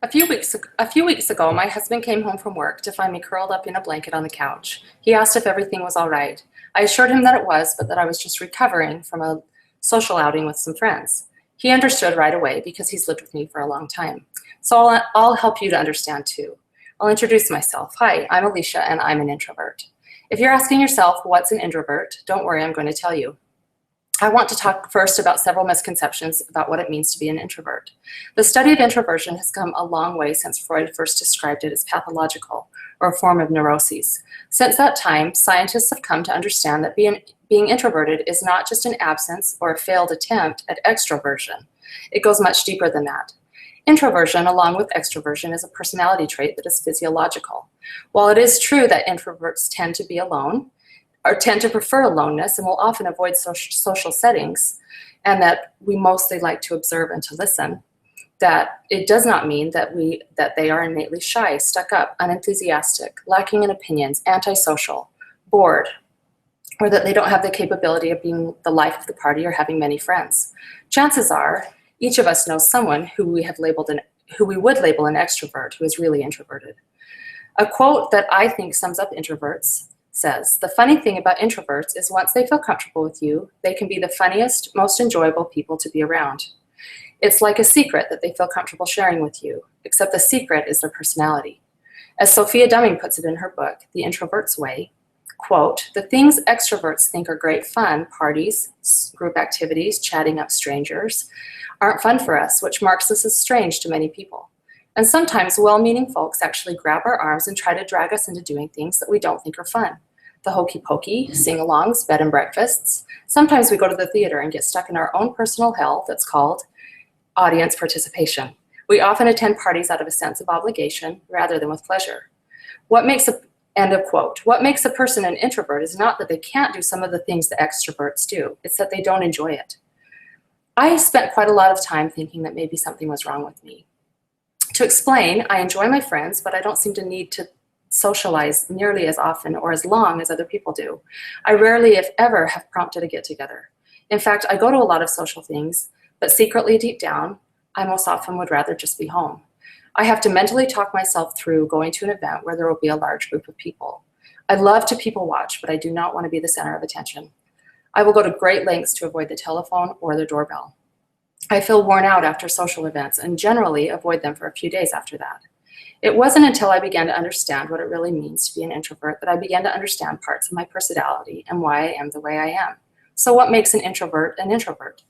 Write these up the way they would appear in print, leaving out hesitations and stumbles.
A few weeks ago, my husband came home from work to find me curled up in a blanket on the couch. He asked if everything was all right. I assured him that it was, but that I was just recovering from a social outing with some friends. He understood right away because he's lived with me for a long time. So I'll help you to understand too. I'll introduce myself. Hi, I'm Alicia and I'm an introvert. If you're asking yourself what's an introvert, don't worry, I'm going to tell you. I want to talk first about several misconceptions about what it means to be an introvert. The study of introversion has come a long way since Freud first described it as pathological, or a form of neuroses. Since that time, scientists have come to understand that being introverted is not just an absence or a failed attempt at extroversion. It goes much deeper than that. Introversion, along with extroversion, is a personality trait that is physiological. While it is true that introverts tend to be alone, or tend to prefer aloneness and will often avoid social settings, and that we mostly like to observe and to listen, that it does not mean that they are innately shy, stuck up, unenthusiastic, lacking in opinions, antisocial, bored, or that they don't have the capability of being the life of the party or having many friends. Chances are, each of us knows someone who we would label an extrovert who is really introverted. A quote that I think sums up introverts says, "The funny thing about introverts is once they feel comfortable with you, they can be the funniest, most enjoyable people to be around. It's like a secret that they feel comfortable sharing with you, except the secret is their personality." As Sophia Dumming puts it in her book, The Introvert's Way, quote, "The things extroverts think are great fun, parties, group activities, chatting up strangers, aren't fun for us, which marks us as strange to many people. And sometimes well-meaning folks actually grab our arms and try to drag us into doing things that we don't think are fun. The hokey pokey, sing-alongs, bed and breakfasts. Sometimes we go to the theater and get stuck in our own personal hell that's called audience participation. We often attend parties out of a sense of obligation rather than with pleasure." End of quote. What makes a person an introvert is not that they can't do some of the things that extroverts do. It's that they don't enjoy it. I spent quite a lot of time thinking that maybe something was wrong with me. To explain, I enjoy my friends, but I don't seem to need to socialize nearly as often or as long as other people do. I rarely, if ever, have prompted a get-together. In fact, I go to a lot of social things, but secretly deep down, I most often would rather just be home. I have to mentally talk myself through going to an event where there will be a large group of people. I love to people watch, but I do not want to be the center of attention. I will go to great lengths to avoid the telephone or the doorbell. I feel worn out after social events and generally avoid them for a few days after that. It wasn't until I began to understand what it really means to be an introvert that I began to understand parts of my personality and why I am the way I am. So what makes an introvert an introvert?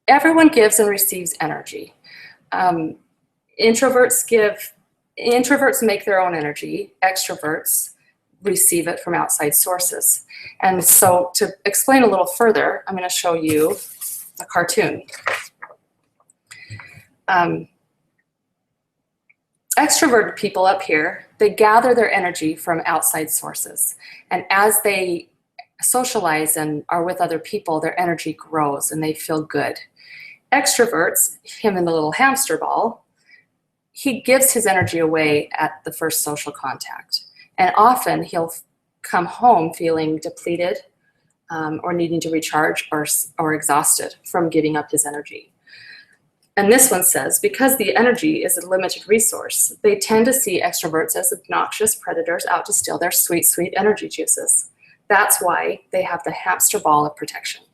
Everyone gives and receives energy. Introverts make their own energy. Extroverts receive it from outside sources. And so to explain a little further, I'm going to show you a cartoon. Extroverted people up here, they gather their energy from outside sources. And as they socialize and are with other people, their energy grows and they feel good. Extroverts, him in the little hamster ball, he gives his energy away at the first social contact. And often he'll come home feeling depleted or needing to recharge or exhausted from giving up his energy. And this one says, because the energy is a limited resource, they tend to see extroverts as obnoxious predators out to steal their sweet, sweet energy juices. That's why they have the hamster ball of protection.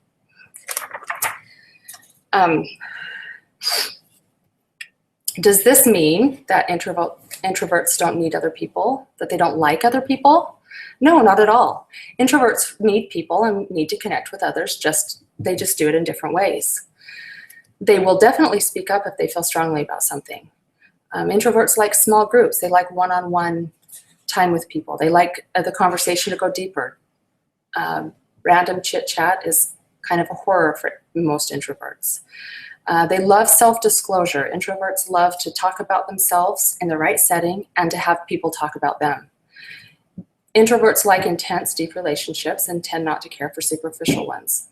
Does this mean that introverts don't need other people, that they don't like other people? No, not at all. Introverts need people and need to connect with others, they just do it in different ways. They will definitely speak up if they feel strongly about something. Introverts like small groups. They like one-on-one time with people. They like the conversation to go deeper. Random chit-chat is kind of a horror for most introverts. They love self-disclosure. Introverts love to talk about themselves in the right setting and to have people talk about them. Introverts like intense, deep relationships and tend not to care for superficial ones.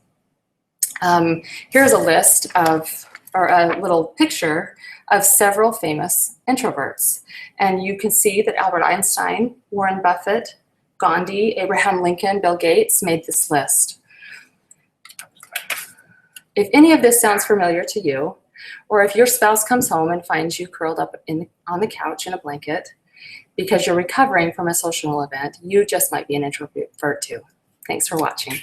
Here's a list of, or a little picture of several famous introverts. And you can see that Albert Einstein, Warren Buffett, Gandhi, Abraham Lincoln, Bill Gates made this list. If any of this sounds familiar to you, or if your spouse comes home and finds you curled up on the couch in a blanket because you're recovering from a social event, you just might be an introvert too. Thanks for watching.